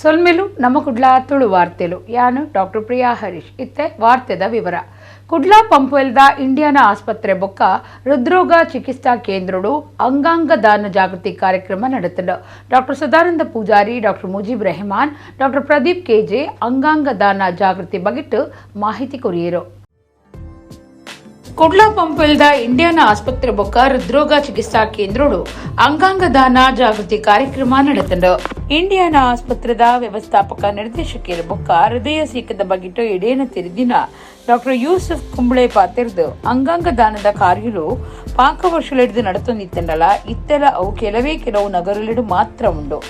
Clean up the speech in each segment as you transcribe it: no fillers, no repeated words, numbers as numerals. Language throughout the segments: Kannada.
ಸೊಲ್ಮೆಲು ನಮ್ಮ ಕುಡ್ಲಾ ತುಳು ವಾರ್ತೆಲು ಯಾನು ಡಾಕ್ಟರ್ ಪ್ರಿಯಾ ಹರೀಶ್ ಇತ್ತೆ ವಾರ್ತೆದ ವಿವರ ಕುಡ್ಲಾ ಪಂಪುವೆಲ್ದ ಇಂಡಿಯಾನ ಆಸ್ಪತ್ರೆ ಬೊಕ್ಕ ಹೃದ್ರೋಗ ಚಿಕಿತ್ಸಾ ಕೇಂದ್ರಡು ಅಂಗಾಂಗ ದಾನ ಜಾಗೃತಿ ಕಾರ್ಯಕ್ರಮ ನಡೆತಂಡು. Doctor Sadananda Poojary, doctor Mujeeb Rehman, doctor Pradeep KJ ಅಂಗಾಂಗ ದಾನ ಜಾಗೃತಿ ಬಗೆಟ್ಟು ಮಾಹಿತಿ ಕೊರಿಯರು. ಕುಡ್ಲಾ ಪಂಪುವೆಲ್ದ ಇಂಡಿಯಾನ ಆಸ್ಪತ್ರೆ ಬೊಕ್ಕ ಹೃದ್ರೋಗ ಚಿಕಿತ್ಸಾ ಕೇಂದ್ರಡು ಅಂಗಾಂಗ ದಾನ ಜಾಗೃತಿ ಕಾರ್ಯಕ್ರಮ ನಡೆತಂಡು. ಇಂಡಿಯಾನ ಆಸ್ಪತ್ರೆದ ವ್ಯವಸ್ಥಾಪಕ ನಿರ್ದೇಶಕಿಯರ ಬೊಕ್ಕ ಹೃದಯ ಸೀಕದ ಬಗೆಟ್ಟು ಎಡೇನ ತಿರಿದಿನ ಡಾಕ್ಟರ್ ಯೂಸುಫ್ ಕುಂಬಳೆ ಪಾತಿರ್ದು ಅಂಗಾಂಗ ದಾನದ ಕಾರ್ಯಲು ಪಾಕ ವರ್ಷಲೆಡ್ದು ನಡತೊಂದಿತ್ತಂಡಲ ಇತ್ತೆಲ ಅವು ಕೆಲವು ನಗರಲೆಡು ಮಾತ್ರ ಉಂಡು.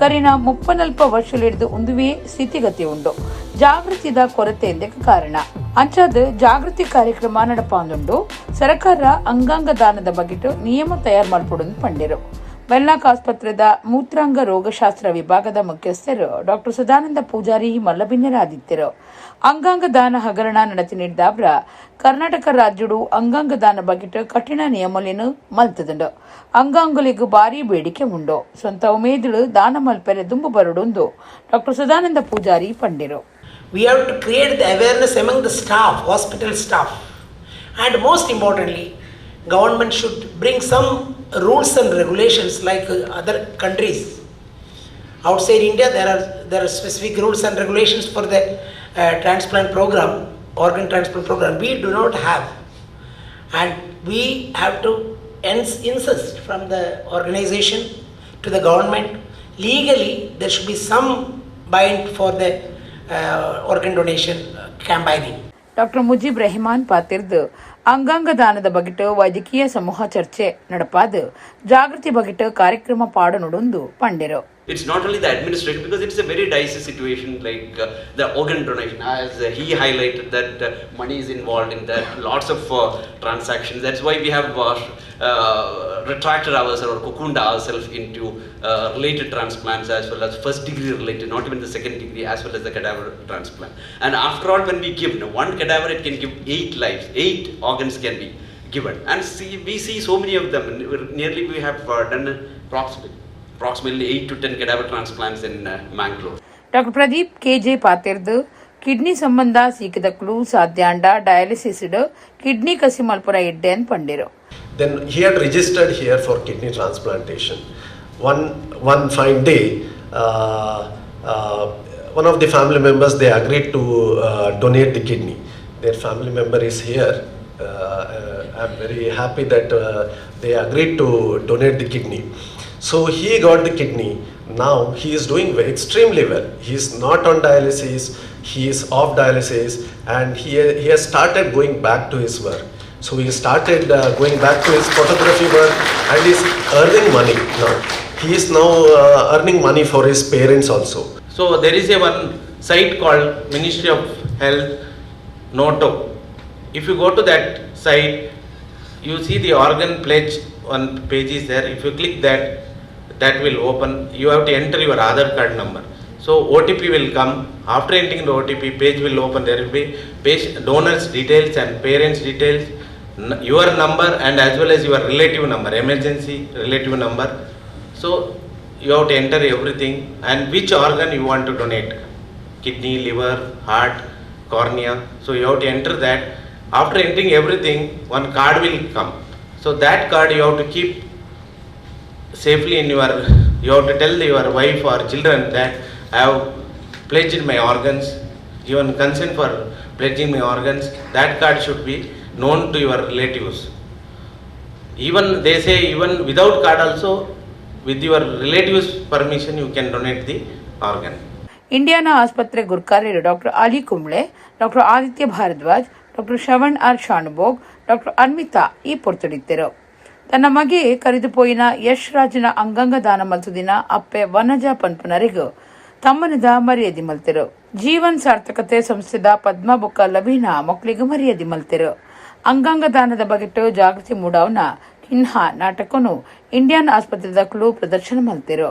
ಕರಿನ 30-40 ವರ್ಷಲೆಡ್ದು ಒಂದುವೇ ಸ್ಥಿತಿಗತಿ ಉಂಡು. ಜಾಗೃತಿದ ಕೊರತೆ ಎಂದಕ್ಕೆ ಕಾರಣ ಅಂಚಾದ ಜಾಗೃತಿ ಕಾರ್ಯಕ್ರಮ ನಡಪಾಂದುಂಡು. ಸರ್ಕಾರ ಅಂಗಾಂಗ ದಾನದ ಬಗೆಟ್ಟು ನಿಯಮ ತಯಾರು ಮಾಡ್ಕೊಡೋದು ಪಂಡಿರು. ವೆಲ್ಲಾಕ್ ಆಸ್ಪತ್ರೆದ ಮೂತ್ರಾಂಗ ರೋಗಶಾಸ್ತ್ರ ವಿಭಾಗದ ಮುಖ್ಯಸ್ಥರು ಡಾಕ್ಟರ್ ಸದಾನಂದ ಪೂಜಾರಿ ಮಲ್ಲಬಿನ್ಯರಾದಿತ್ತರು. ಅಂಗಾಂಗ ದಾನ ಹಗರಣ ನಡತಿ ನೀಡಿದಾಬ್ರ ಕರ್ನಾಟಕ ರಾಜ್ಯಡು ಅಂಗಾಂಗ ದಾನ ಬಗೆಟ್ಟು ಕಠಿಣ ನಿಯಮಲೇನು ಮಲ್ತದಂಡು. ಅಂಗಾಂಗುಲಿಗೂ ಭಾರಿ ಬೇಡಿಕೆ ಉಂಡು. ಸ್ವಂತ ಉಮೇದುಳು ದಾನ ಮಲ್ಪೆರೆ ದುಂಬು ಬರಡೊಂದು ಡಾಕ್ಟರ್ ಸದಾನಂದ ಪೂಜಾರಿ ಪಂಡಿರು. We have to create the awareness among the staff, hospital staff, and most importantly, government should bring some rules and regulations like other countries. Outside India, there are specific rules and regulations for the transplant program, organ transplant program. We do not have, and we have to insist from the organization to the government. Legally, there should be some bind for the organ donation campaigning. Doctor Mujeeb Rehman ಪಾತಿರ್ದು ಅಂಗಾಂಗ ದಾನದ ಬಗೆಟ್ಟು ವೈದ್ಯಕೀಯ ಸಮೂಹ ಚರ್ಚೆ ನಡಪಾದು ಜಾಗೃತಿ ಬಗೆಟ್ಟು ಕಾರ್ಯಕ್ರಮ ಪಾಡನುಡೊಂದು ಪಂಡಿರು. It's not only the administration, because it's a very dicey situation like the organ donation, as he highlighted that money is involved in that, lots of transactions. That's why we have retracted ourselves or cocooned ourselves into related transplants as well as first degree related, not even the second degree, as well as the cadaver transplant. And after all, when we give one cadaver, it can give 8 lives, 8 organs can be given. And we see so many of them. Nearly we have done approximately 8 to 10 cadaver transplants in Mangaluru. Doctor Pradeep KJ ಪಾತಿರ್ದು ಕಿಡ್ನಿ ಸಂಬಂಧ ಸೀಕದಕ್ಕೂ ಸಾಧ್ಯಾಂಡ ಡಯಾಲಿಸಿಸ್ ಕಿಡ್ನಿ ಕಸಿ ಮಲ್ಪುರ ಇಡ್ಡೆ ಅಂತ ಪಂಡಿರು. Then he had registered here for kidney transplantation. One fine day, one of the family members, they agreed to donate the kidney. Their family member is here. I'm very happy that they agreed to donate the kidney. So he got the kidney. Now he is doing extremely well. He is not on dialysis. He is off dialysis, and he has started going back to his work. So he started going back to his photography work and is earning money now. He is now earning money for his parents also. So there is one site called Ministry of Health Noto. If you go to that site, you see the organ pledge one page is there. If you click that, that will open. You have to enter your Aadhaar card number. So OTP will come. After entering the OTP, page will open. There will be donors details and parents details, your number, and as well as your relative number, emergency relative number. So you have to enter everything and which organ you want to donate, kidney, liver, heart, cornea. So you have to enter that. After entering everything, one card will come. So that card you have to keep safely in your, you have to tell your wife or children that I have pledged my organs, given consent for pledging my organs. That card should be known to your relatives. Even they say even without card also, with your relatives permission you can donate the organ. Indiana ಆಸ್ಪತ್ರೆ ಗುರ್ಕಾರ್ಯರು doctor Ali Kumble, doctor Aditya Bharadwaj, doctor Shravan R Shanbhog, doctor Anvita ಈ ಪೊರ್ತುಡಿತ್ತರು. ತನ್ನ ಮಗೆ ಕರೆದುಪೋಯಿನ ಯಶ್ ರಾಜನ ಅಂಗಾಂಗ ದಾನ ಮಲ್ತುದಿನ ಅಪ್ಪೆ ವನಜ ಪನ್ಪನರಿಗೂ ತಮ್ಮನದ ಮರ್ಯಾದೆ ಮಲ್ತಿರು. ಜೀವನ್ ಸಾರ್ಥಕತೆ ಸಂಸ್ಥೆದ ಪದ್ಮ ಬೊಕ್ಕ ಲವೀನಾ ಮಕ್ಕಳಿಗೂ ಮರ್ಯಾದೆ ಮಲ್ತಿರು. ಅಂಗಾಂಗ ದಾನದ ಬಗೆಟ್ಟು ಜಾಗೃತಿ ಮೂಡವನ ಕಿನ್ಹಾ ನಾಟಕನು ಇಂಡಿಯನ್ ಆಸ್ಪತ್ರೆದ ಕ್ಲೂ ಪ್ರದರ್ಶನ ಮಲ್ತಿರು.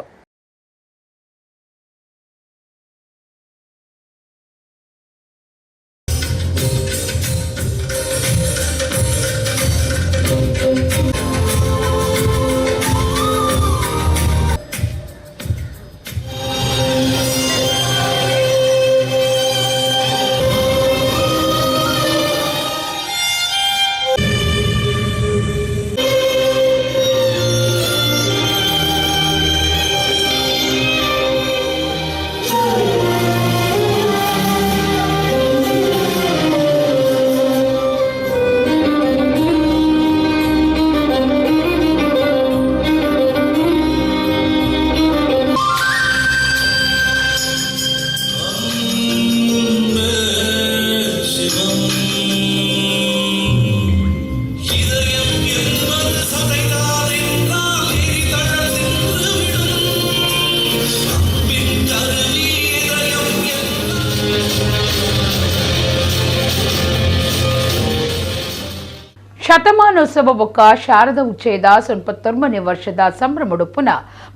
ಶತಮಾನೋತ್ಸವ ಬೊಕ್ಕ ಶಾರದಾ ಉಚ್ಚೇದ 99ನೇ ವರ್ಷದ ಸಂಭ್ರಮಡುಪ್ಪುನ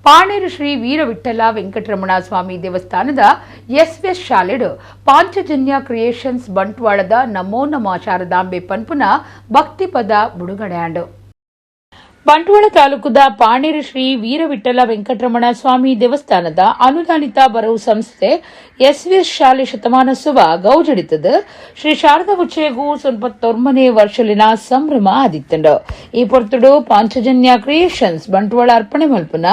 ಪಾಣೇರು ಶ್ರೀ ವೀರವಿಠಲ ವೆಂಕಟರಮಣ ಸ್ವಾಮಿ ದೇವಸ್ಥಾನದ ಎಸ್ ಶಾಲೆಡು ಪಾಂಚಜನ್ಯ ಕ್ರಿಯೇಷನ್ಸ್ ಬಂಟ್ವಾಳದ ನಮೋ ನಮ ಶಾರದಾಂಬೆ ಪನ್ಪುನ ಭಕ್ತಿಪದ ಬುಡುಗಡೆಯಾಂಡು. ಬಂಟ್ವಾಳ ತಾಲೂಕುದ ಪಾಣೇರು ಶ್ರೀ ವೀರವಿಠಲ ವೆಂಕಟರಮಣ ಸ್ವಾಮಿ ದೇವಸ್ಥಾನದ ಅನುದಾನಿತ ಬರವು ಸಂಸ್ಥೆ ಎಸ್ ಶಾಲೆ ಶತಮಾನೋತ್ಸವ ಗೌಜಡಿತದ ಶ್ರೀ ಶಾರದಾ ಉಚ್ಚೆಗೂ 99ನೇ ವರ್ಷಲಿನ ಸಂಭ್ರಮ ಆದಿತ್ತಂಡು. ಈ ಪೊರ್ತುಡು ಪಾಂಚಜನ್ಯ ಕ್ರಿಯೇಷನ್ಸ್ ಬಂಟ್ವಾಳ ಅರ್ಪಣೆ ಮಲ್ಪುನ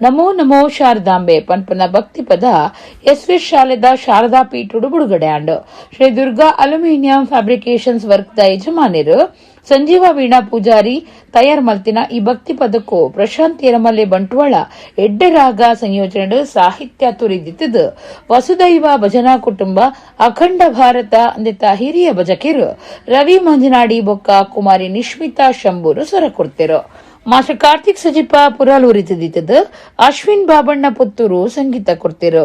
ನಮೋ ನಮೋ ಶಾರದಾಂಬೆ ಪನ್ಪುನ ಭಕ್ತಿಪದ ಎಸ್ ಶಾಲೆದ ಶಾರದಾ ಪೀಠುಡು ಬಿಡುಗಡೆಯಾಂಡು. ಶ್ರೀ ದುರ್ಗಾ ಅಲ್ಯೂಮಿನಿಯಂ ಫ್ಯಾಬ್ರಿಕೇಷನ್ಸ್ ವರ್ಕ್ದ ಯಜಮಾನಿರು ಸಂಜೀವ ವೀಣಾ ಪೂಜಾರಿ ತಯಾರು ಮಲ್ತಿನ ಈ ಭಕ್ತಿ ಪದಕ್ಕೂ ಪ್ರಶಾಂತ್ ಯರಮಲೆ ಬಂಟ್ವಾಳ ಎಡ್ಡರಾಗ ಸಂಯೋಜನೆ ಸಾಹಿತ್ಯ ತುರಿದಿತ್ತದು. ವಸುದೈವ ಭಜನಾ ಕುಟುಂಬ ಅಖಂಡ ಭಾರತ ಅಂದಿತ ಹಿರಿಯ ಭಜಕಿರು ರವಿ ಮಂಜನಾಡಿ ಬೊಕ್ಕ ಕುಮಾರಿ ನಿಶ್ಮಿತಾ ಶಂಭೂರು ಸ್ವರ ಕೊಡ್ತಿರು. ಮಾಸ್ಟರ್ ಕಾರ್ತಿಕ್ ಸಜಿಪ ಪುರಾಲೂರಿ ತಿದ್ದಿತ್ತದು. ಅಶ್ವಿನ್ ಬಾಬಣ್ಣ ಪುತ್ತೂರು ಸಂಗೀತ ಕೊಡ್ತಿರು.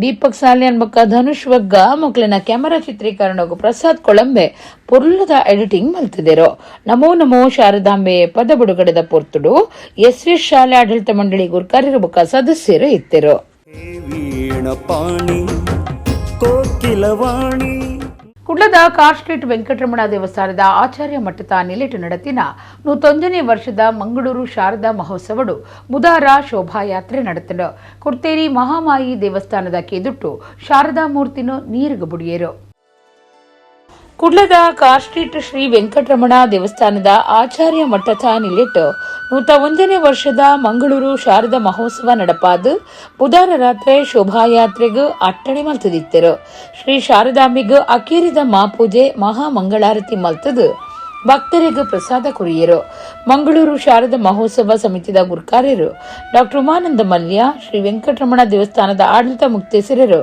ದೀಪಕ್ ಸಾಲ್ಯಾನ್ ಬೊಕ್ಕ ಧನುಷ್ ವಗ್ಗ ಮೊಕ್ಲಿನ ಕ್ಯಾಮರಾ ಚಿತ್ರೀಕರಣ ಪ್ರಸಾದ್ ಕೊಳಂಬೆ ಪುರ್ಲದ ಎಡಿಟಿಂಗ್ ಮಲ್ತಿದ್ರು. ನಮೋ ನಮೋ ಶಾರದಾಂಬೆ ಪದ ಬಿಡುಗಡೆದ ಪೊರ್ತುಡು ಎಸ್ ಶಾಲೆ ಆಡಳಿತ ಮಂಡಳಿ ಗುರ್ಕಾರ್ಯರು ಬೊಕ್ಕ ಸದಸ್ಯರು ಇತ್ತಿರು. ಕುಡ್ಲದ ಕಾರ್ ಸ್ಟ್ರೀಟ್ ವೆಂಕಟರಮಣ ದೇವಸ್ಥಾನದ ಆಚಾರ್ಯ ಮಟ್ಟದ ನಿಲೆಟು ನಡತಿನ 101ನೇ ವರ್ಷದ ಮಂಗಳೂರು ಶಾರದಾ ಮಹೋತ್ಸವಡು ಬುಧವಾರ ಶೋಭಾಯಾತ್ರೆ ನಡೆತಿನ ಕುರ್ತೇರಿ ಮಹಾಮಾಯಿ ದೇವಸ್ಥಾನದ ಕೆದುಟ್ಟು ಶಾರದಾ ಮೂರ್ತಿನು ನೀರಿಗೆ ಬುಡಿಯೇರು. ಕುಡ್ಲದ ಕಾರ್ ಸ್ಟ್ರೀಟ್ ಶ್ರೀ ವೆಂಕಟರಮಣ ದೇವಸ್ಥಾನದ ಆಚಾರ್ಯ ಮಟ್ಟದ ನಿಲೆಟ್ಟು 101ನೇ ವರ್ಷದ ಮಂಗಳೂರು ಶಾರದಾ ಮಹೋತ್ಸವ ನಡಪಾದು ಬುಧವಾರ ರಾತ್ರಿ ಶೋಭಾಯಾತ್ರೆಗೂ ಅಟ್ಟಣೆ ಮಲ್ತದಿತ್ತರು. ಶ್ರೀ ಶಾರದಾಂಬೆಗೂ ಅಕೇರಿದ ಮಾಪೂಜೆ ಮಹಾ ಮಂಗಳಾರತಿ ಮಲ್ತದು ಭಕ್ತರಿಗೆ ಪ್ರಸಾದ ಕುರಿಯರು. ಮಂಗಳೂರು ಶಾರದಾ ಮಹೋತ್ಸವ ಸಮಿತಿದ ಗುರ್ಕಾರ್ಯರು ಡಾ ಉಮಾನಂದ ಮಲ್ಯ, ಶ್ರೀ ವೆಂಕಟರಮಣ ದೇವಸ್ಥಾನದ ಆಡಳಿತ ಮುಕ್ತೇಸರರು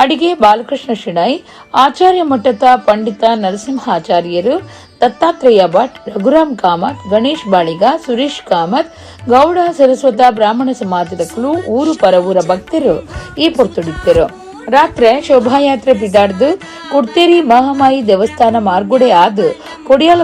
ಅಡಿಗೆ ಬಾಲಕೃಷ್ಣ ಶಿಣೈ, ಆಚಾರ್ಯ ಮಠದ ಪಂಡಿತ ನರಸಿಂಹಾಚಾರ್ಯರು, ದತ್ತಾತ್ರೇಯ ಭಟ್, ರಘುರಾಮ್ ಕಾಮತ್, ಗಣೇಶ್ ಬಾಳಿಗ, ಸುರೇಶ್ ಕಾಮತ್, ಗೌಡ ಸರಸ್ವತ ಬ್ರಾಹ್ಮಣ ಸಮಾಜದ ಕುಲು ಊರು ಪರವೂರ ಭಕ್ತರು ಈ ಪೊರ್ತುಡಿತ್ತರು. ರಾತ್ರಿ ಶೋಭಾಯಾತ್ರೆ ಬಿಡಾಡ್ದು ಕುಡ್ತೇರಿ ಮಹಾಮಾಯಿ ದೇವಸ್ಥಾನ ಮಾರ್ಗುಡೆ ಆದು ಕೊಡಿಯಾಲ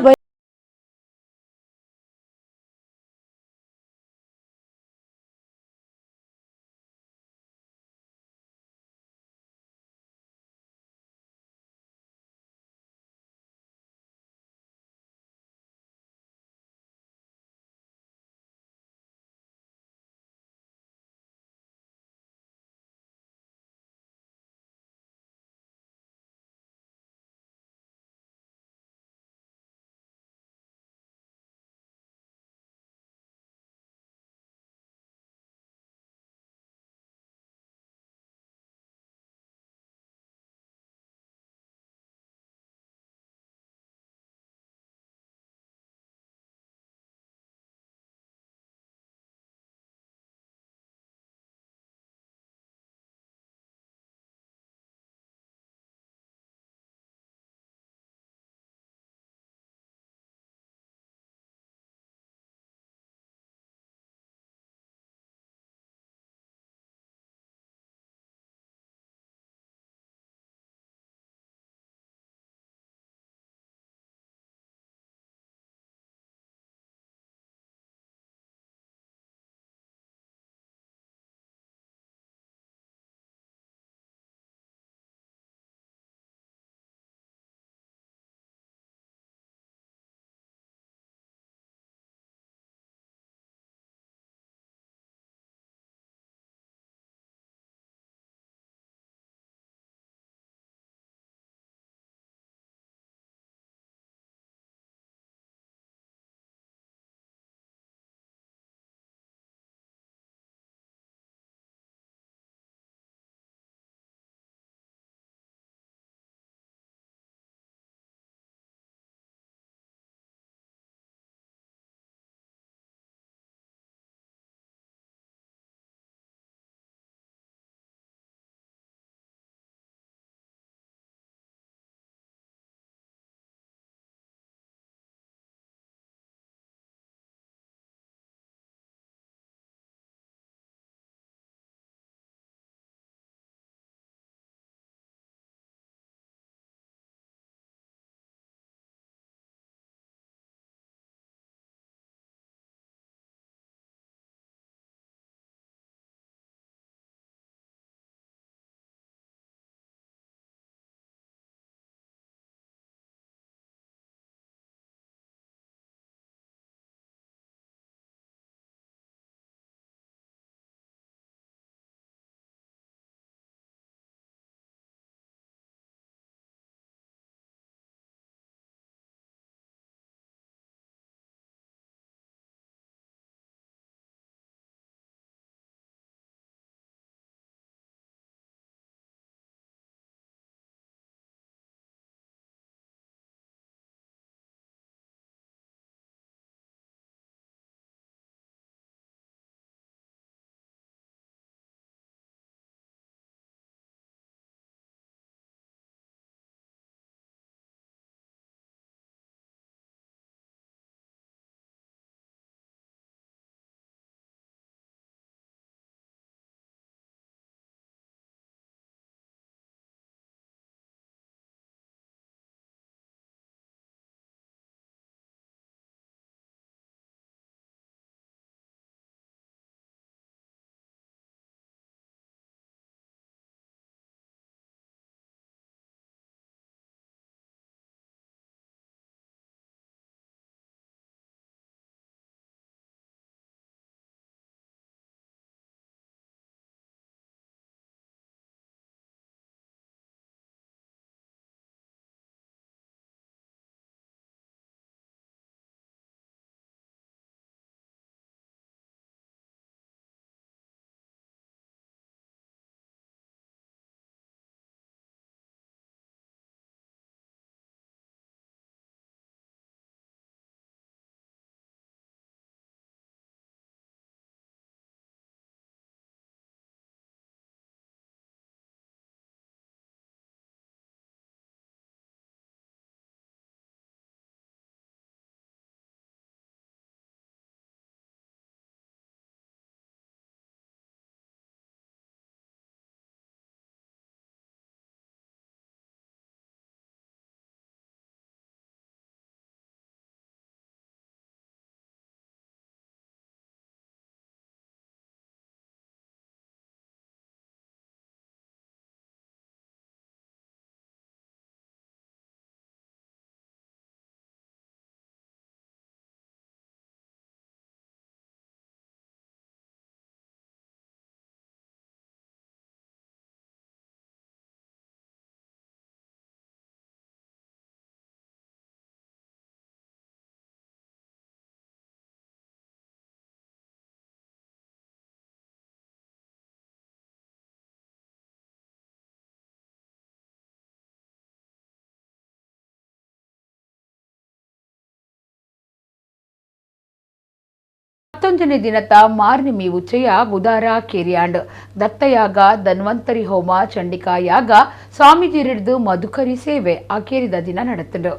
ಮತ್ತೊಂದನೇ ದಿನದ ಮಾರ್ನಿ ಮೀ ಉಚ್ಚಯ ಬುಧಾರ ಕೇರಿಯಾಂಡ್ ದತ್ತಯಾಗ ಧನ್ವಂತರಿ ಹೋಮ ಚಂಡಿಕಾ ಯಾಗ ಸ್ವಾಮೀಜಿ ಹಿಡಿದು ಮಧುಕರಿ ಸೇವೆ ಆಕೇರಿದ ದಿನ ನಡೆತಂಡು.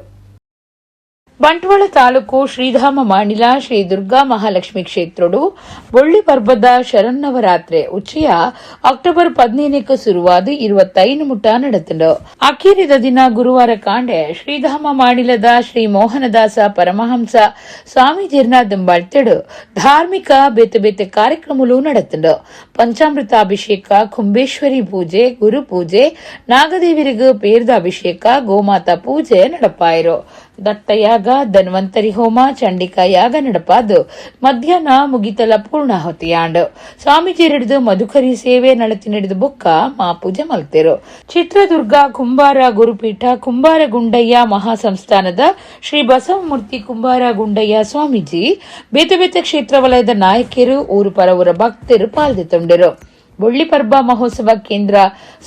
ಬಂಟ್ವಾಳ ತಾಲೂಕು ಶ್ರೀಧಾಮ ಮಾಣಿಲ ಶ್ರೀ ದುರ್ಗಾ ಮಹಾಲಕ್ಷ್ಮಿ ಕ್ಷೇತ್ರಡು ಒಳ್ಳಿ ಪರ್ಬದ ಶರನ್ನವರಾತ್ರಿ ಉಚ್ಚಯ ಅಕ್ಟೋಬರ್ 15ಕ್ಕೆ ಶುರುವಾದ 25 ಮುಟ್ಟ ನಡೆತಂಡು. ಅಕೇರಿದ ದಿನ ಗುರುವಾರ ಕಾಂಡೆ ಶ್ರೀಧಾಮ ಮಾಣಿಲದ ಶ್ರೀ ಮೋಹನದಾಸ ಪರಮಹಂಸ ಸ್ವಾಮೀಜಿರ್ನ ದಂಬಾಳ್ತೆಡು ಧಾರ್ಮಿಕ ಬೇತೆ ಬೇತೆ ಕಾರ್ಯಕ್ರಮಗಳು ನಡೆತಂಡು. ಪಂಚಾಮೃತಾಭಿಷೇಕ, ಕುಂಬೇಶ್ವರಿ ಪೂಜೆ, ಗುರು ಪೂಜೆ, ನಾಗದೇವಿರಿಗೂ ಪೇರ್ದ ಅಭಿಷೇಕ, ಗೋಮಾತಾ ಪೂಜೆ ನಡಪಾಯಿರು. ದತ್ತಯಾಗ ಧನ್ವಂತರಿ ಹೋಮ ಚಂಡಿಕಾ ಯಾಗ ನಡಪಾದು ಮಧ್ಯಾಹ್ನ ಮುಗಿತಲ ಪೂರ್ಣಾಹುತಿಯಾಂಡ್ ಸ್ವಾಮೀಜಿ ಹಿಡಿದು ಮಧುಕರಿ ಸೇವೆ ನಳತಿ ನಡೆದು ಬೊಕ್ಕ ಮಾಪೂಜೆ ಮಲ್ತೇರು. ಚಿತ್ರದುರ್ಗ ಕುಂಬಾರ ಗುರುಪೀಠ ಕುಂಬಾರ ಗುಂಡಯ್ಯ ಮಹಾಸಂಸ್ಥಾನದ ಶ್ರೀ ಬಸವಮೂರ್ತಿ ಕುಂಬಾರ ಗುಂಡಯ್ಯ ಸ್ವಾಮೀಜಿ ಬೇತೆ ಬೇತೆ ಕ್ಷೇತ್ರ ವಲಯದ ನಾಯಕರು ಊರು ಪರವರ ಭಕ್ತರು ಪಾಲ್ಗೊಂಡಿರು. ಬೊಳ್ಳಿ ಪರ್ಬ ಮಹೋತ್ಸವ ಕೇಂದ್ರ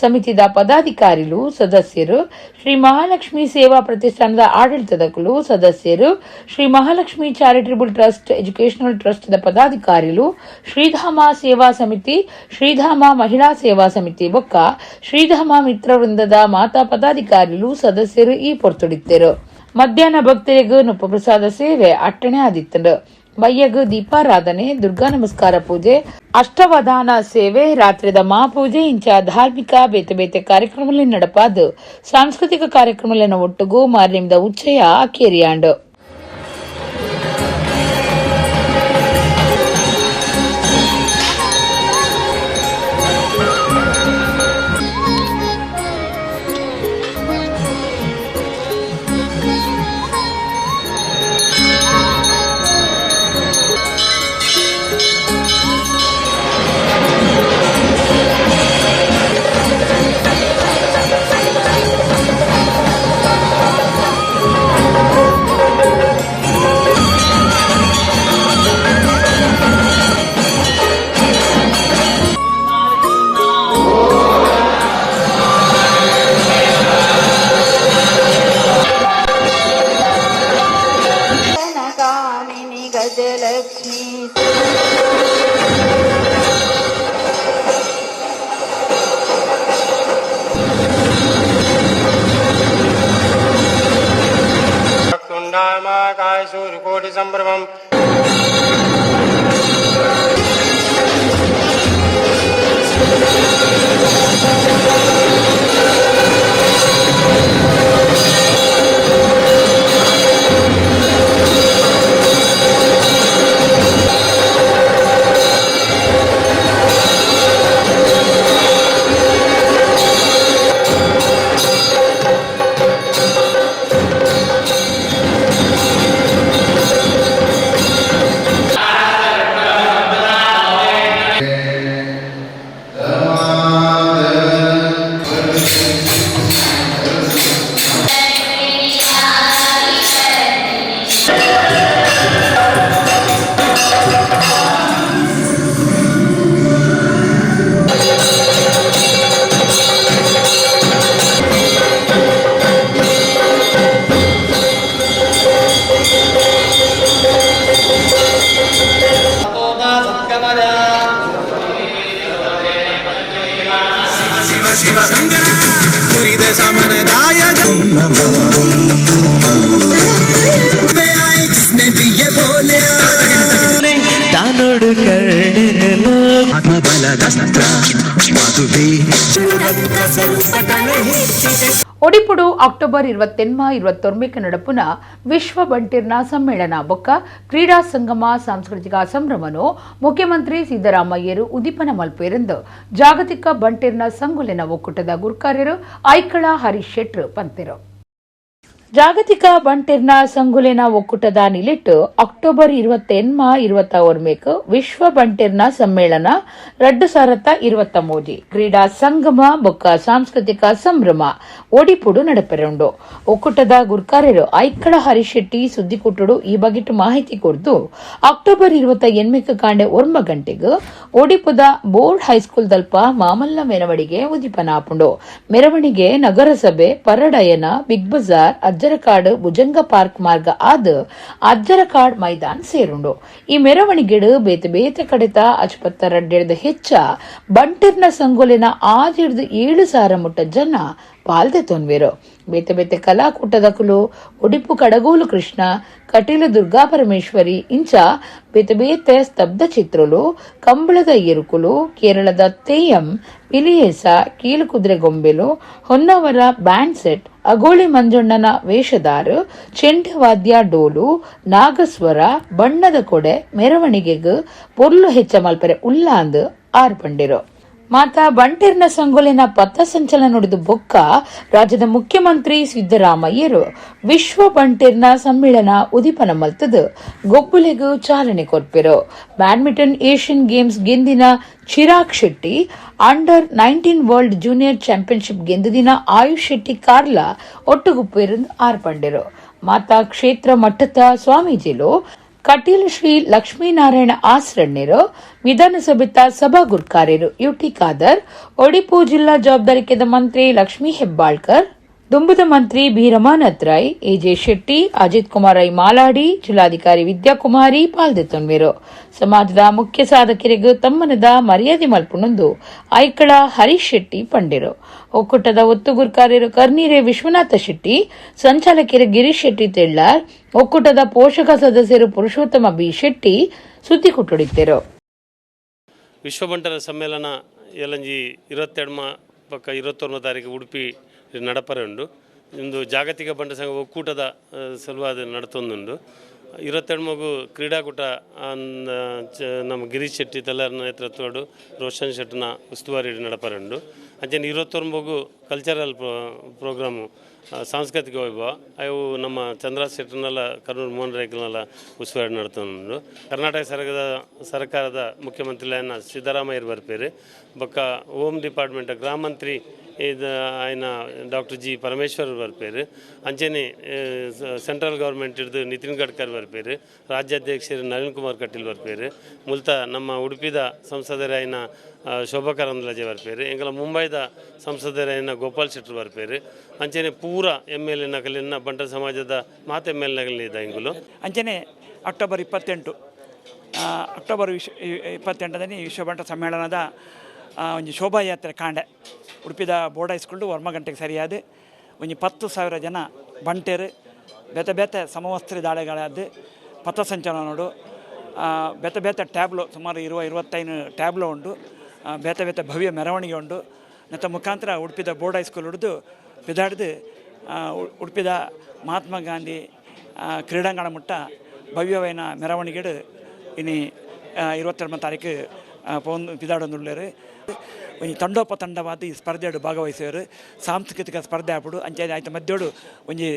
ಸಮಿತಿದ ಪದಾಧಿಕಾರಿಗಳು ಸದಸ್ಯರು, ಶ್ರೀ ಮಹಾಲಕ್ಷ್ಮಿ ಸೇವಾ ಪ್ರತಿಷ್ಠಾನದ ಆಡಳಿತದಗಳು ಸದಸ್ಯರು, Shri Mahalakshmi charitable trust educational ಟ್ರಸ್ಟ್ದ ಪದಾಧಿಕಾರಿಗಳು, ಶ್ರೀಧಾಮ ಸೇವಾ ಸಮಿತಿ, ಶ್ರೀಧಾಮ ಮಹಿಳಾ ಸೇವಾ ಸಮಿತಿ ಬೊಕ್ಕ ಶ್ರೀಧಾಮ ಮಿತ್ರ ವೃಂದದ ಮಾತಾ ಪದಾಧಿಕಾರಿಗಳು ಸದಸ್ಯರು ಈ ಪೊರ್ತೊಡಿತ್ತರು. ಮಧ್ಯಾಹ್ನ ಭಕ್ತರಿಗೂ ನುಪ್ಪಪ್ರಸಾದ ಸೇವೆ ಅಟ್ಟಣೆ ಆದಿತ್ತಂಡು. ಮಯ್ಯಗು ದೀಪಾರಾಧನೆ, ದುರ್ಗಾ ನಮಸ್ಕಾರ ಪೂಜೆ, ಅಷ್ಟವಧಾನ ಸೇವೆ, ರಾತ್ರಿದ ಮಹಾಪೂಜೆ ಇಂಚ ಧಾರ್ಮಿಕ ಬೇತೆ ಬೇತೆ ಕಾರ್ಯಕ್ರಮಗಳು ನಡಪಾದು ಸಾಂಸ್ಕೃತಿಕ ಕಾರ್ಯಕ್ರಮಗಳನ್ನು ಒಟ್ಟುಗೂ ಮಾರ್ನಿಂದ ಉಚ್ಚಯ ಕೇರಿಯಾಂಡು. सूर्यकोटि संभ्रमम् ಒಡಿಪುಡು ಅಕ್ಟೋಬರ್ 28-29 ನಡಪುನ ವಿಶ್ವ ಬಂಟಿರ್ನ ಸಮ್ಮೇಳನ ಬೊಕ್ಕ ಕ್ರೀಡಾ ಸಂಗಮ ಸಾಂಸ್ಕೃತಿಕ ಸಂಭ್ರಮನು ಮುಖ್ಯಮಂತ್ರಿ ಸಿದ್ದರಾಮಯ್ಯರು ಉದಿಪನ ಮಲ್ಪೇರೆಂದು ಜಾಗತಿಕ ಬಂಟಿರ್ನ ಸಂಗುಲಿನ ಒಕ್ಕೂಟದ ಗುರುಕಾರ್ಯರು ಐಕಳ ಹರೀಶ್ ಶೆಟ್ರು ಪಂತೆರು. ಜಾಗತಿಕ ಬಂಟಿರ್ನ ಸಂಗುಲಿನ ಒಕ್ಕೂಟದ ನಿಲಿಟ್ಟು ಅಕ್ಟೋಬರ್ 28-29 ವಿಶ್ವ ಬಂಟಿರ್ನ ಸಮ್ಮೇಳನ 2023 ಕ್ರೀಡಾ ಸಂಗಮ ಬೊಕ್ಕ ಸಾಂಸ್ಕೃತಿಕ ಸಂಭ್ರಮ ಒಡಿಪುಡು ನಡಪೆರುಂಡು. ಒಕ್ಕೂಟದ ಗುರ್ಕಾರ್ಯರು ಐಕ್ಕಳ ಹರೀಶ್ ಶೆಟ್ಟಿ ಸುದ್ದಿಕುಟ್ಟುಡು ಈ ಬಗೆಟ್ ಮಾಹಿತಿ ಕೊಡ್ದು ಅಕ್ಟೋಬರ್ 28 ಕಾಂಡೆ 1 ಗಂಟೆಗೆ ಒಡಿಪುದ ಬೋರ್ಡ್ ಹೈಸ್ಕೂಲ್ ದಲ್ಪ ಮಾಮಲ್ಲ ಮೆರವಣಿಗೆ ಉದಿಪನಾಪುಂಡು. ಮೆರವಣಿಗೆ ನಗರಸಭೆ, ಪರಡಯನ, ಬಿಗ್ ಬಜಾರ್, ಅಜ್ಜರಕಾಡು ಭುಜಂಗ ಪಾರ್ಕ್ ಮಾರ್ಗ ಆದ ಅಜ್ಜರಕಾಡ್ ಮೈದಾನ ಸೇರುಂಡು. ಈ ಮೆರವಣಿಗೆಡು ಬೇತೆ ಬೇತೆ ಕಡೆತ ಅಚ್ಪತ್ತ ರಡ್ಡೆಡ್ದ ಹೆಚ್ಚ ಬಂಟಿರ್ನ ಸಂಗೋಲಿನ 6-7 ಮುಟ್ಟ ಜನ ಪಾಲ್ದೆ ತೊನ್ವೇರು. ಬೇತೆ ಬೇತೆ ಕಲಾಕೂಟದಕುಲು ಉಡುಪು ಕಡಗೋಲು ಕೃಷ್ಣ, ಕಟೀಲು ದುರ್ಗಾ ಪರಮೇಶ್ವರಿ ಇಂಚ ಬೇತೆ ಬೇತೆ ಸ್ತಬ್ಧ ಚಿತ್ರಲು, ಕಂಬಳದ ಏರುಕುಲು, ಕೇರಳದ ತೆಯ್ಯಂ, ಪಿಲಿಯೇಸ, ಕೀಲುಕುದ್ರೆ ಗೊಂಬೆಲು, ಹೊನ್ನವರ ಬ್ಯಾಂಡ್ ಸೆಟ್, ಅಗೋಳಿ ಮಂಜಣ್ಣನ ವೇಷದಾರು, ಚೆಂಡೆವಾದ್ಯ ಡೋಲು, ನಾಗಸ್ವರ, ಬಣ್ಣದ ಕೊಡೆ ಮೆರವಣಿಗೆಗ್ ಪೊರ್ಲು ಹೆಚ್ಚ ಮಲ್ಪರೆ ಉಲ್ಲಾಂದ್ ಆರ್ಪಂಡಿರು. ಮಾತ ಬಂಟೇರ್ನ ಸಂಗೊಲಿನ ಪಥಸಂಚಲನ ನುಡಿದು ಬೊಕ್ಕ ರಾಜ್ಯದ ಮುಖ್ಯಮಂತ್ರಿ ಸಿದ್ದರಾಮಯ್ಯರು ವಿಶ್ವ ಬಂಟೇರ್ನ ಸಮ್ಮೇಳನ ಉದಿಪನ ಮಲ್ತದ ಗೊಬ್ಬುಲೆಗೂ ಚಾಲನೆ ಕೊರ್ಪೆರು. ಬ್ಯಾಡ್ಮಿಂಟನ್ ಏಷ್ಯನ್ ಗೇಮ್ಸ್ ಗೆಂದಿನ Chirag Shetty, under nineteen world junior championship ಗೆಂದಿನ ಆಯುಷ್ ಶೆಟ್ಟಿ ಕಾರ್ಲ ಒಟ್ಟುಗುಪ್ಪೇರಂದು ಆರ್ಪಂಡೆರು. ಮಾತಾ ಕ್ಷೇತ್ರ ಮಟ್ಟದ ಸ್ವಾಮೀಜಿಲು ಕಟೀಲ್ ಶ್ರೀ ಲಕ್ಷ್ಮೀನಾರಾಯಣ ಆಸ್ರಣ್ಯರು, ವಿಧಾನಸಭೆತ ಸಭಾ ಗುರ್ಕಾರ್ಯರು ಯುಟಿ ಖಾದರ್, ಒಡಿಪು ಜಿಲ್ಲಾ ಜವಾಬ್ದಾರಿಕೆದ ಮಂತ್ರಿ ಲಕ್ಷ್ಮೀ ಹೆಬ್ಬಾಳ್ಕರ್, ದುಂಬುದ ಮಂತ್ರಿ ಬಿ ರಮಾನಾಥ್ ರೈ, ಎಜೆ ಶೆಟ್ಟಿ, ಅಜಿತ್ ಕುಮಾರ್ ರೈ ಮಾಲಾಡಿ, ಜಿಲ್ಲಾಧಿಕಾರಿ ವಿದ್ಯಾಕುಮಾರಿ ಪಾಲ್ದೆತ್ತೊನ್ವೇರು. ಸಮಾಜದ ಮುಖ್ಯ ಸಾಧಕರಿಗೆ ತಮ್ಮನದ ಮರ್ಯಾದೆ ಮಲ್ಪುಣಂದು ಐಕಳ ಹರೀಶ್ ಶೆಟ್ಟಿ ಪಂಡಿರು. ಒಕ್ಕೂಟದ ಒತ್ತುಗುರ್ಕಾರ್ಯರು ಕರ್ನೀರೆ ವಿಶ್ವನಾಥ ಶೆಟ್ಟಿ, ಸಂಚಾಲಕರು ಗಿರೀಶ್ ಶೆಟ್ಟಿ ತೆಳ್ಳಾರ್, ಒಕ್ಕೂಟದ ಪೋಷಕ ಸದಸ್ಯರು ಪುರುಷೋತ್ತಮ ಬಿ ಶೆಟ್ಟಿ ಸುದ್ದಿ ಕುಟ್ಟುಡಿದ್ದರು. ವಿಶ್ವ ಬಂಟರ ಸಮ್ಮೇಳನ ಎಲ್ಲಂಜಿ 22 ಪಕ್ಕ 21 ತಾರೀಕು ಉಡುಪಿ ನಡಪರೆ ಉಂಡು. ಇಂದು ಜಾಗತಿಕ ಬಂಟ ಸಂಘ ಒಕ್ಕೂಟದ ಸಲುವಾದ ನಡತೊಂದುಂಡು. 22 ಕ್ರೀಡಾಕೂಟ ನಮ್ಮ ಗಿರೀಶ್ ಶೆಟ್ಟಿ ತೆಲ್ಲರ ನೇತೃತ್ವಡು ರೋಷನ್ ಶೆಟ್ಟಿನ ಉಸ್ತುವಾರಿ ನಡಪರೆ ಉಂಡು. ಅಂಚನೆ 29 ಕಲ್ಚರಲ್ ಪ್ರೋಗ್ರಾಮು ಸಾಂಸ್ಕೃತಿಕ ವೈಭವ ಅವು ನಮ್ಮ ಚಂದ್ರಾಸ್ ಶೆಟ್ಟರ್ನೆಲ್ಲ ಕರ್ನೂರು ಮೋಹನ್ ರೈಕಲ್ನೆಲ್ಲ ಉಸ್ತುವಾರಿ ನಡ್ತೊಂಡು. ಕರ್ನಾಟಕ ಸರ್ಕಾರದ ಮುಖ್ಯಮಂತ್ರಿಗಳನ್ನ ಸಿದ್ದರಾಮಯ್ಯರು ಬರ್ಪೇರು. ಬೊಕ್ಕ ಹೋಮ್ ಡಿಪಾರ್ಟ್ಮೆಂಟ್ ಗ್ರಾಮ ಮಂತ್ರಿ ಇದು ಆಯ್ನ ಡಾಕ್ಟರ್ ಜಿ ಪರಮೇಶ್ವರ್ ಬರ್ಪೇರು. ಅಂಚನೆ ಸೆಂಟ್ರಲ್ ಗೌರ್ಮೆಂಟ್ ಹಿಡಿದು ನಿತಿನ್ ಗಡ್ಕರಿ ಬರ್ಪೇರು. ರಾಜ್ಯಾಧ್ಯಕ್ಷರು ನಳಿನ್ ಕುಮಾರ್ ಕಟೀಲ್ ಬರ್ಪೇರು. ಮೂಲತ ನಮ್ಮ ಉಡುಪಿದ ಸಂಸದರಾಯಿನ ಶೋಭಾ ಕರಂದ್ಲಾಜೆ ಬರ್ಪೇರು. ಎಂಗಲ ಮುಂಬೈದ ಸಂಸದರಾಯಿನ ಗೋಪಾಲ್ ಶೆಟ್ಟರ್ ಬರ್ಪೇರು. ಅಂಚನೆ ಪೂರ MLA ನಕಲಿನ ಬಂಟ ಸಮಾಜದ ಮಾತು MLA ನಕಲಿದ ಇಂಗುಲು. ಅಂಚನೆ ಅಕ್ಟೋಬರ್ 28 ವಿಶ್ವ ಬಂಟ ಸಮ್ಮೇಳನದ ಒಂದು ಶೋಭಾಯಾತ್ರೆ ಕಾಂಡೆ ಉಡುಪಿದ ಬೋರ್ಡ್ ಹೈಸ್ಕೂಲ್ಡು ವರ್ಮ ಗಂಟೆಗೆ ಸರಿಯಾದ ಒಂದು 10,000 ಜನ ಬಂಟೇರು ಬೇತೆ ಬೇತೆ ಸಮವಸ್ತ್ರಿ ದಾಳಿಗಳಾದ ಪಥಸಂಚಲನೋಡು ಬೇತೆ ಬೇತೆ ಟ್ಯಾಬ್ಲೋ ಸುಮಾರು 20-25 ಟ್ಯಾಬ್ಲೋ ಉಂಡು. ಬೇತೆ ಬೇತೆ ಭವ್ಯ ಮೆರವಣಿಗೆ ಉಂಡು. ನೆತ್ತ ಮುಖಾಂತರ ಉಡುಪಿದ ಬೋರ್ಡ್ ಹೈಸ್ಕೂಲ್ ಹಿಡಿದು ಬಿದಾಡ್ದು ಉಡುಪಿದ ಮಹಾತ್ಮ ಗಾಂಧಿ ಕ್ರೀಡಾಂಗಣ ಮುಟ್ಟ ಭವ್ಯವೈನ ಮೆರವಣಿಗೆಡು ಇನ್ನು 22 ತಾರೀಕು ಪಿದಾಡೊಂದುಳ್ಳೇರು. ಒಂದು ತಂಡೋಪತಂಡವಾದ ಈ ಸ್ಪರ್ಧೆಡು ಭಾಗವಹಿಸುವರು. ಸಾಂಸ್ಕೃತಿಕ ಸ್ಪರ್ಧೆ ಆಪಡು ಅಂಚೆ ಆಯ್ತು ಮಧ್ಯೋಡು ಒಂದು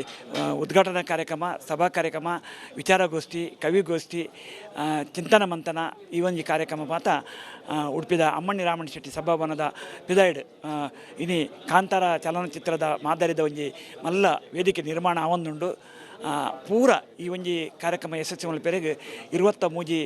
ಉದ್ಘಾಟನಾ ಕಾರ್ಯಕ್ರಮ, ಸಭಾ ಕಾರ್ಯಕ್ರಮ, ವಿಚಾರಗೋಷ್ಠಿ, ಕವಿಗೋಷ್ಠಿ, ಚಿಂತನ ಮಂಥನ ಈ ಒಂದು ಕಾರ್ಯಕ್ರಮ ಮಾತ ಉಡುಪಿದ ಅಮ್ಮಣ್ಣಿ ರಾಮಣ್ಣ ಶೆಟ್ಟಿ ಸಭಾಭವನದ ಪಿದಾಯ್ಡ್ ಇನಿ ಕಾಂತಾರ ಚಲನಚಿತ್ರದ ಮಾದರಿದ ಒಂಜಿ ಮಲ್ಲ ವೇದಿಕೆ ನಿರ್ಮಾಣ ಆವೊಂದುಂಡು. ಪೂರ ಈ ಒಂಜಿ ಕಾರ್ಯಕ್ರಮ ಯಶಸ್ವಿ ಮಲ್ಪೆರೆಗೆ 23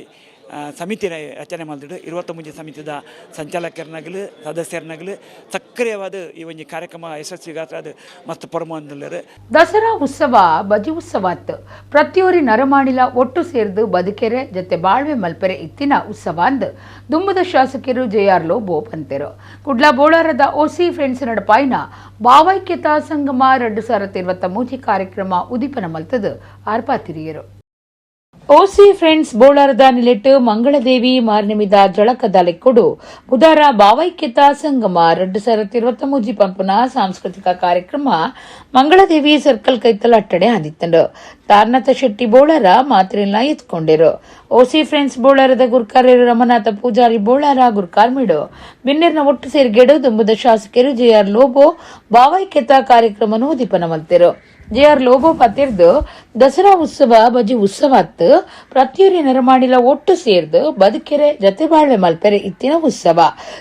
ಸಮಿತಿ ರಚನೆ ಮಾಡಿದ್ರು. 23 ಸಮಿತಿದ ಸಂಚಾಲಕರನ್ನಾಗಲಿ ಸದಸ್ಯರನ್ನಾಗಲಿ ಸಕ್ರಿಯವಾದ ಈ ಒಂದು ಕಾರ್ಯಕ್ರಮ ಯಶಸ್ವಿಗಾತ್ರ ಮಸ್ತ್ ಪರಮಂದಿಲ್ಲರು. ದಸರಾ ಉತ್ಸವ ಬಜಿ ಉತ್ಸವತ್ ಪ್ರತಿಯೊರಿ ನರಮಾಣಿಲ ಒಟ್ಟು ಸೇರ್ದು ಬದುಕೆರೆ ಜೊತೆ ಬಾಳ್ವೆ ಮಲ್ಪೆರೆ ಇತ್ತಿನ ಉತ್ಸವ ಅಂದ್ ದುಂಬದ ಶಾಸಕರು JR ಲೋಬೋ ಪಂತೆರು. ಕುಡ್ಲ ಬೋಳಾರದ OC ಫ್ರೆಂಡ್ಸ್ ನಡಪಾಯಿನ ಭಾವೈಕ್ಯತಾ ಸಂಗಮ 2023 ಕಾರ್ಯಕ್ರಮ ಉದಿಪನ ಮಲ್ತದ ಆರ್ಪಾತಿರಿಯರು. OC ಫ್ರೆಂಡ್ಸ್ ಬೋಳಾರದ ನಿಲೆಟ್ಟು ಮಂಗಳದೇವಿ ಮಾರ್ನಮಿದ ಜಳಕದ ಲೆಕ್ಕೊಡು ಬುಧವಾರ ಭಾವೈಕ್ಯತಾ ಸಂಗಮ 2023 ಪಂಪುನ ಸಾಂಸ್ಕೃತಿಕ ಕಾರ್ಯಕ್ರಮ ಮಂಗಳದೇವಿ ಸರ್ಕಲ್ ಕೈತಲ ಅಟ್ಟಡೆ ಆದಿತ್ತಂಡು. ತಾರನಾಥ ಶೆಟ್ಟಿ ಬೋಳಾರ ಮಾತ್ರೆಲ್ಲ ಎತ್ಕೊಂಡಿರು. OC ಫ್ರೆಂಡ್ಸ್ ಬೋಳಾರದ ಗುರ್ಕಾರ್ಯರು ರಮನಾಥ ಪೂಜಾರಿ ಬೋಳಾರ ಗುರ್ಕಾರ್ಮಿಡು ಬಿನ್ನೆರ್ನ ಒಟ್ಟು ಸೇರ್ಗೆಡು ದುಂಬದ ಶಾಸಕರು JR ಲೋಬೋ ಭಾವೈಕ್ಯತಾ ಕಾರ್ಯಕ್ರಮನು ಉದಿಪನ ಮಲ್ತೆರು. JR ಲೋಬೋ ಪತ್ತಿರ್ದು ದಸರಾ ಉತ್ಸವ ಬಜಿ ಉತ್ಸವತ್ ಪ್ರತಿಯೊರಿ ನರಮಾಡಿಲ ಒಟ್ಟು ಸೇರ್ದು ಬದುಕೆರೆ ಜತೆ ಬಾಳ್ವೆ ಮಲ್ಪೆರೆ ಇತ್ತಿನ ಉತ್ಸವ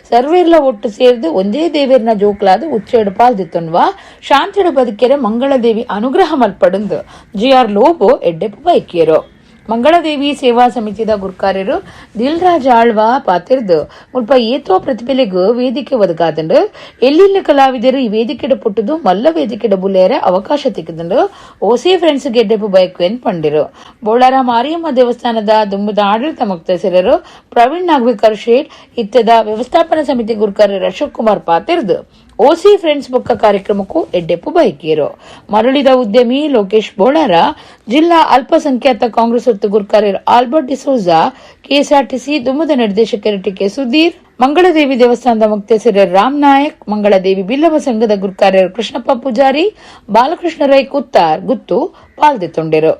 ಸರ್ವೇರ್ಲ ಒಟ್ಟು ಸೇರ್ದು ಒಂದೇ ದೇವೇರ್ನ ಜೋಕ್ಲಾದ ಉಚ್ಚೇಡು ಪಾಲ್ದಿತ್ತೊನ್ವಾ ಶಾಂತಿಡು ಬದುಕೆರೆ ಮಂಗಳದೇವಿ ಅನುಗ್ರಹ ಮಲ್ಪಡುಂದು JR ಲೋಬೋ ಎಡ್ಡೆಪ್ಪು ಬೈಕಿಯರು. ಮಂಗಳದೇವಿ ಸೇವಾ ಸಮಿತಿದ ಗುರ್ಕಾರ್ಯರು ದಿಲ್ರಾಜ್ ಆಳ್ವ ಪಾತಿರ್ದು ಮುಲ್ಪ ಏತೋ ಪ್ರತಿಭೆಲೆಗೂ ವೇದಿಕೆ ಒದಗಾದಂಡು ಎಲ್ಲಿಲ್ಲ ಕಲಾವಿದರು ಈ ವೇದಿಕೆಡ ಪುಟ್ಟದು ಮಲ್ಲ ವೇದಿಕೆಡ ಬುಲೇರ ಅವಕಾಶ ತಿಕ್ಕದಂಡು ಓಸಿ ಫ್ರೆಂಡ್ಸ್ ಗೆಡ್ಡೆಪ್ಪು ಬೈಕ್ ಎನ್ ಪಂಡಿರು ಬೋಳಾರ ಮಾರಿಯಮ್ಮ ದೇವಸ್ಥಾನದ ದುಂಬದ ಆಡಳಿತ ಮುಕ್ತಸರರು ಪ್ರವೀಣ್ ನಾಗವಿಕರ್ ಶೇಟ್ ಇತ್ತದ ವ್ಯವಸ್ಥಾಪನಾ ಸಮಿತಿ ಗುರ್ಕಾರ್ಯರು ಅಶೋಕ್ ಕುಮಾರ್ ಪಾತಿರ್ದು ಓಸಿ ಫ್ರೆಂಡ್ಸ್ ಬೊಕ್ಕ ಕಾರ್ಯಕ್ರಮಕ್ಕೂ ಎಡ್ಡೆಪ್ಪು ಬೈಕೇರು ಮರಳಿದ ಉದ್ಯಮಿ ಲೋಕೇಶ್ ಬೋಳಾರ ಜಿಲ್ಲಾ ಅಲ್ಪಸಂಖ್ಯಾತ ಕಾಂಗ್ರೆಸ್ ಒತ್ತು ಗುರ್ಕಾರ್ಯರು ಆಲ್ಬರ್ಟ್ ಡಿಸೋಜಾ ಕೆಎಸ್ಆರ್ಟಿಸಿ ದುಮ್ಮದ ನಿರ್ದೇಶಕರು ಟಿಕೆ ಸುಧೀರ್ ಮಂಗಳದೇವಿ ದೇವಸ್ಥಾನದ ಮುಕ್ತೇಸರ ರಾಮ್ ನಾಯಕ್ ಮಂಗಳದೇವಿ ಬಿಲ್ಲವ ಸಂಘದ ಗುರ್ಕಾರ್ಯರು ಕೃಷ್ಣಪ್ಪ ಪೂಜಾರಿ ಬಾಲಕೃಷ್ಣ ರೈ ಕುತ್ತಾರ್ ಗುತ್ತು ಪಾಲ್ದೆತ್ತೊಂಡೆರು.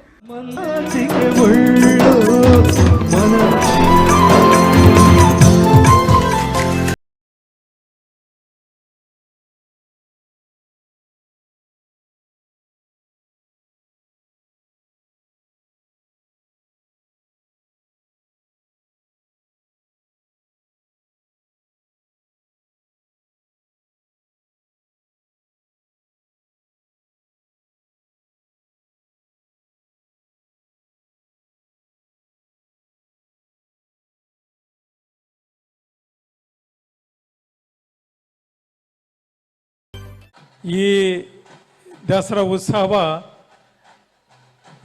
ಈ ದಸರಾ ಉತ್ಸವ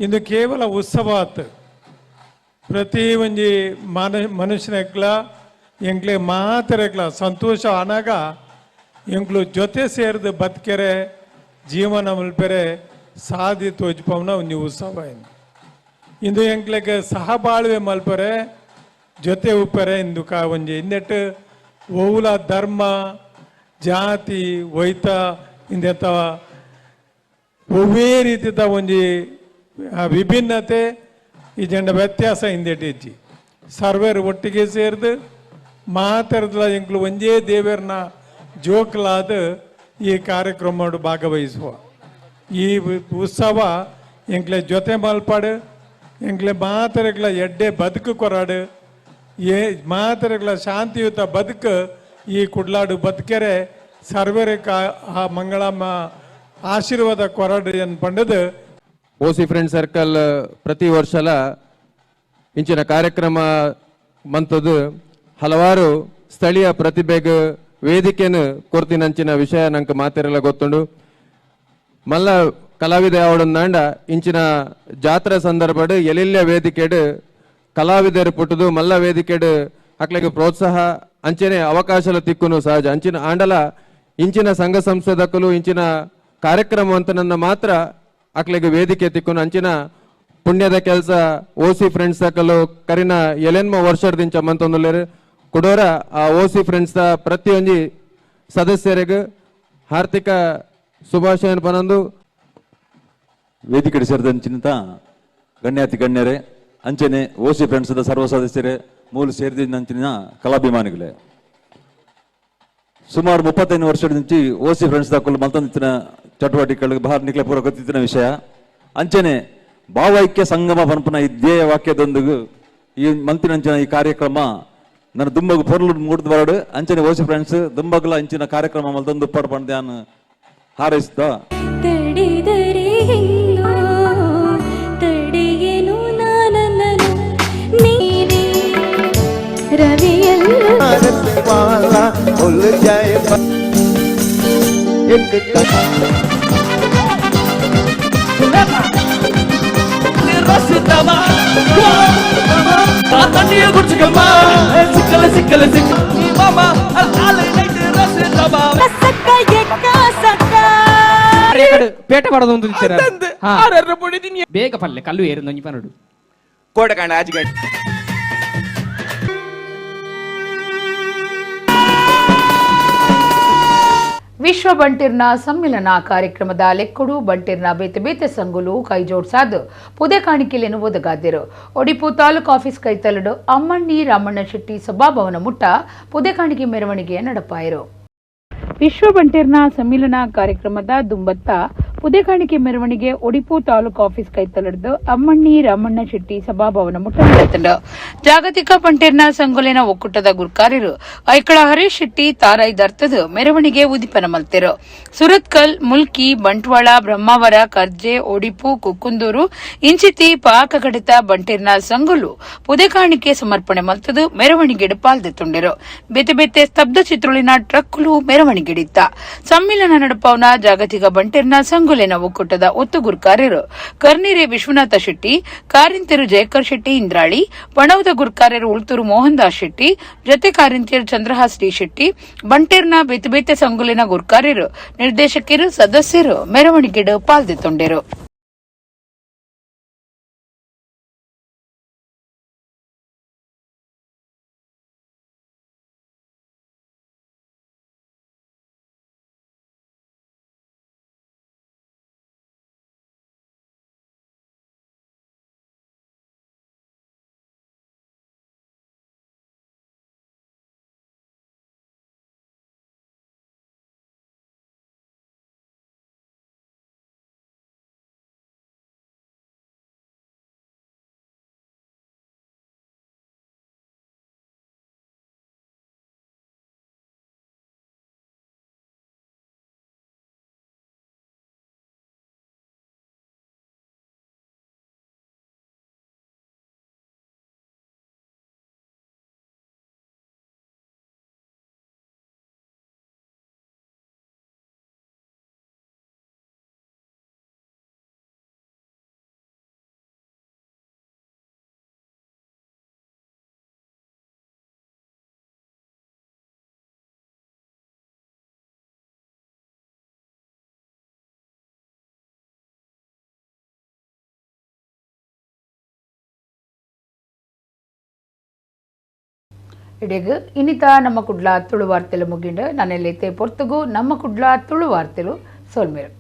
ಇಂದು ಕೇವಲ ಉತ್ಸವ ಆತು ಪ್ರತಿ ಒಂಜಿ ಮನುಷ್ಯನಕ್ಲ ಎಂಕ್ಲೆ ಮಾತರಕ್ಲ ಸಂತೋಷ ಅನಾಗ ಎಂಕ್ಲು ಜೊತೆ ಸೇರಿದು ಬದುಕೆರೆ ಜೀವನ ಮಲ್ಪೆರೆ ಸಾಧಿ ತೋಜ್ಪವನ ಒಂಜಿ ಉತ್ಸವ ಇಂದು ಎಂಕ್ಲೆಗೆ ಸಹಬಾಳ್ವೆ ಮಲ್ಪರೆ ಜೊತೆ ಉಪ್ಪರೆ ಇಂದುಕ ಒಂಜಿ ಇಂದೆಟ್ಟು ಓವುಲ ಧರ್ಮ ಜಾತಿ ವೈತ ಇಂದೆತ್ತ ಒವ್ವೇ ರೀತಿದ ಒಂಜಿ ವಿಭಿನ್ನತೆ ಈ ಜಂಡ ವ್ಯತ್ಯಾಸ ಹಿಂದೆಟ್ಟಿಜ್ಜಿ ಸರ್ವೇರು ಒಟ್ಟಿಗೆ ಸೇರಿದು ಮಾತಾಡ್ದ ಎಂಕ್ಲು ಒಂದೇ ದೇವರನ್ನ ಜೋಕ್ಲಾದ ಈ ಕಾರ್ಯಕ್ರಮ ಭಾಗವಹಿಸುವ ಈ ಉತ್ಸವ ಎಂಕ್ಲೆ ಜೊತೆ ಮಲ್ಪಾಡು ಎಂಕ್ಲೆ ಮಾತರಗಳ ಎಡ್ಡೆ ಬದುಕು ಕೊರಾಡು ಮಾತರಗಳ ಶಾಂತಿಯುತ ಬದುಕು ಈ ಕುಡ್ಲಾಡು ಬದುಕೆರೆ ಸರ್ವೇರೆ ಆ ಮಂಗಳಮ್ಮ ಆಶೀರ್ವಾದ ಕೊರಾಡು ಏನು ಪಂಡದು ಓಸಿ ಫ್ರೆಂಡ್ ಸರ್ಕಲ್ ಪ್ರತಿ ವರ್ಷಲ ಇಂಚಿನ ಕಾರ್ಯಕ್ರಮ ಮಂತದ್ದು ಹಲವಾರು ಸ್ಥಳೀಯ ಪ್ರತಿಭೆಗೆ ವೇದಿಕೆಯನ್ನು ಕೊರ್ತಿನಂಚಿನ ವಿಷಯ ನಂಗೆ ಮಾತಿರಲ್ಲ ಗೊತ್ತುಂಡು ಮಲ್ಲ ಕಲಾವಿದ ಯಾವಡಂದಾಂಡ ಇಂಚಿನ ಜಾತ್ರೆ ಸಂದರ್ಭಡ್ ಎಲೆಲ್ಲ ವೇದಿಕೆಡು ಕಲಾವಿದರು ಪುಟ್ಟದು ಮಲ್ಲ ವೇದಿಕೆಡು ಅಕ್ಲೆಗೆ ಪ್ರೋತ್ಸಾಹ ಅಂಚೆನೆ ಅವಕಾಶಲ ತಿಕ್ಕುನು ಸಹಜ ಅಂಚಿನ ಆಂಡಲ ಇಂಚಿನ ಸಂಘ ಸಂಸ್ಥೆದಕ್ಕಲು ಇಂಚಿನ ಕಾರ್ಯಕ್ರಮ ಅಂತ ನನ್ನ ಮಾತ್ರ ಅಕ್ಲೆಗೆ ವೇದಿಕೆ ತಿಕ್ಕುನು ಅಂಚಿನ ಪುಣ್ಯದ ಕೆಲಸ ಓಸಿ ಫ್ರೆಂಡ್ಸ್ ದಕ್ಕಲು ಕರಿನ ಎಲೆನ್ಮ ವರ್ಷದಿಂಚ ಮಂತೊಂದುಲ್ಲೇರು ಕುಡೋರ ಆ ಓಸಿ ಫ್ರೆಂಡ್ಸ್ ಪ್ರತಿಯೊಂದು ಸದಸ್ಯರಿಗೆ ಹಾರ್ದಿಕ ಶುಭಾಶಯ ಪನಂದು ವೇದಿಕೆ ಸೇರಿದಂಚಿನ ಗಣ್ಯಾತಿ ಗಣ್ಯರೇ ಅಂಚನೆ ಓಸಿ ಫ್ರೆಂಡ್ಸ್ ಸರ್ವ ಸದಸ್ಯರೇ ಮೂಲ ಸೇರಿದಂಚಿನ ಕಲಾಭಿಮಾನಿಗಳೇ ಸುಮಾರು 35 ವರ್ಷದ నుంచి ಓಸಿ ಫ್ರೆಂಡ್ಸ್ ದಾಖಲು ಮಲ್ತಂದಿನ ಚಟುವಟಿಕೆಗಳಿಗೆ ಬಹಳ ನಿಕ್ಲೆ ಪೂರ ಗೊತ್ತಿದ್ದ ವಿಷಯ ಅಂಚನೆ ಭಾವೈಕ್ಯ ಸಂಗಮ ಪಂಪನ ಈ ಧ್ಯೇಯ ವಾಕ್ಯದೊಂದಿಗೆ ಈ ಮಂತಿನಂಚಿನ ಈ ಕಾರ್ಯಕ್ರಮ ನನ್ನ ದುಂಬಗು ಪೊರ್ಲು ಮೂಡಿದ ಬರಡು ಅಂಚನೆ ಓಸಿ ಫ್ರೆಂಡ್ಸ್ ದುಂಬಗಲ ಅಂಚಿನ ಕಾರ್ಯಕ್ರಮ ಮಲ್ತೊಂದು ಉಪ್ಪಾಡು ಪಂಡ್ಯಾನ್ ಹಾರೈಸಿದ ಪೇಟ ಮಾಡೋದು ಬೇಗ ಪಲ್ಲೆ ಕಲ್ಲು ಏರು ಪನ್ನಡು ಕೋಟ ಕಾಣ ಆಜಿಗಡ್ಡಿ ವಿಶ್ವ ಬಂಟಿರ್ನ ಸಮ್ಮಿಲನ ಕಾರ್ಯಕ್ರಮದ ಲೆಕ್ಕಡು ಬಂಟಿರ್ನ ಬೇತೆ ಬೇತೆ ಸಂಗುಲು ಕೈಜೋಡ್ಸಾದು ಪುದೆ ಕಾಣಿಕೆಲೆನು ಒದಗಾದಿರು ಒಡಿಪು ತಾಲೂಕು ಆಫೀಸ್ ಕೈತಲಡು ಅಮ್ಮಣ್ಣಿ ರಾಮಣ್ಣ ಶೆಟ್ಟಿ ಸಭಾಭವನ ಮುಟ್ಟ ಪುದೆ ಕಾಣಿಕೆ ಮೆರವಣಿಗೆಯ ನಡಪಾಯಿರು ವಿಶ್ವ ಬಂಟಿರ್ನ ಸಮ್ಮಿಲನ ಕಾರ್ಯಕ್ರಮದ ದುಂಬತ್ತ ಪುದೆಕಾಣಿಕೆ ಮೆರವಣಿಗೆ ಉಡುಪಿ ತಾಲೂಕು ಆಫೀಸ್ ಕೈತಲಡ್ದು ಅಮ್ಮಣ್ಣಿ ರಾಮಣ್ಣ ಶೆಟ್ಟಿ ಸಭಾಭವನ ಮುಟ್ಟಂಡ ಜಾಗತಿಕ ಬಂಟೇರ್ನ ಸಂಗೊಲಿನ ಒಕ್ಕೂಟದ ಗುರ್ಕಾರ್ಯರು ಐಕಳ ಹರೀಶ್ ಶೆಟ್ಟಿ ತಾರೈದರ್ಥದ ಮೆರವಣಿಗೆ ಉದಿಪನ ಮಲ್ತೆರು ಸುರತ್ಕಲ್ ಮುಲ್ಕಿ ಬಂಟ್ವಾಳ ಬ್ರಹ್ಮಾವರ ಕರ್ಜೆ ಒಡಿಪು ಕುಕ್ಕುಂದೂರು ಇಂಚಿತಿ ಪಾಕಗಡಿತ ಬಂಟೇರ್ನ ಸಂಗೊಲು ಪುದೆಕಾಣಿಕೆ ಸಮರ್ಪಣೆ ಮಲ್ತದು ಮೆರವಣಿಗೆಡು ಪಾಲ್ದೆತ್ತುಂಡೆರು ಬೇತೆ ಬೇತೆ ಸ್ತಬ್ಧ ಚಿತ್ರುಳಿನ ಟ್ರಕ್ಲು ಮೆರವಣಿಗೆಡಿತ್ತ ಸಮ್ಮಿಲನ ನಡಪವನ ಜಾಗತಿಕ ಬಂಟೇರ್ನ ಸಂಗೊಲಿನ ಒಕ್ಕೂಟದ ಒತ್ತುಗುರ್ಕಾರ್ಯರು ಕರ್ನೀರೆ ವಿಶ್ವನಾಥ ಶೆಟ್ಟಿ ಕಾರಿಂತಿರು ಜಯಕರ್ ಶೆಟ್ಟಿ ಇಂದ್ರಾಳಿ ಪಣವದ ಗುರ್ಕಾರ್ಯರು ಉಳ್ತೂರು ಮೋಹನ್ ದಾಸ್ ಶೆಟ್ಟಿ ಜೊತೆ ಕಾರಿಂತಿಯರು ಚಂದ್ರಹಾಸ್ ಡಿ ಶೆಟ್ಟಿ ಬಂಟೇರ್ನ ಬೇತೆ ಬೇತೆ ಸಂಗೊಲಿನ ಗುರ್ಕಾರ್ಯರು ನಿರ್ದೇಶಕರು ಸದಸ್ಯರು ಮೆರವಣಿಗೆಡು ಪಾಲ್ದೆತ್ತುಂಡೆರು. ಇಡೆಗ್ ಇನ್ನಿತ ನಮ್ಮ ಕುಡ್ಲ ತುಳು ವಾರ್ತೆಲು ಮುಗಿಂಡು ನಾನೆಲ್ಲೈತೆ ಪೊರ್ತುಗು ನಮ್ಮ ಕುಡ್ಲ ತುಳು ವಾರ್ತೆಲು ಸೋಲ್ಮೇರು.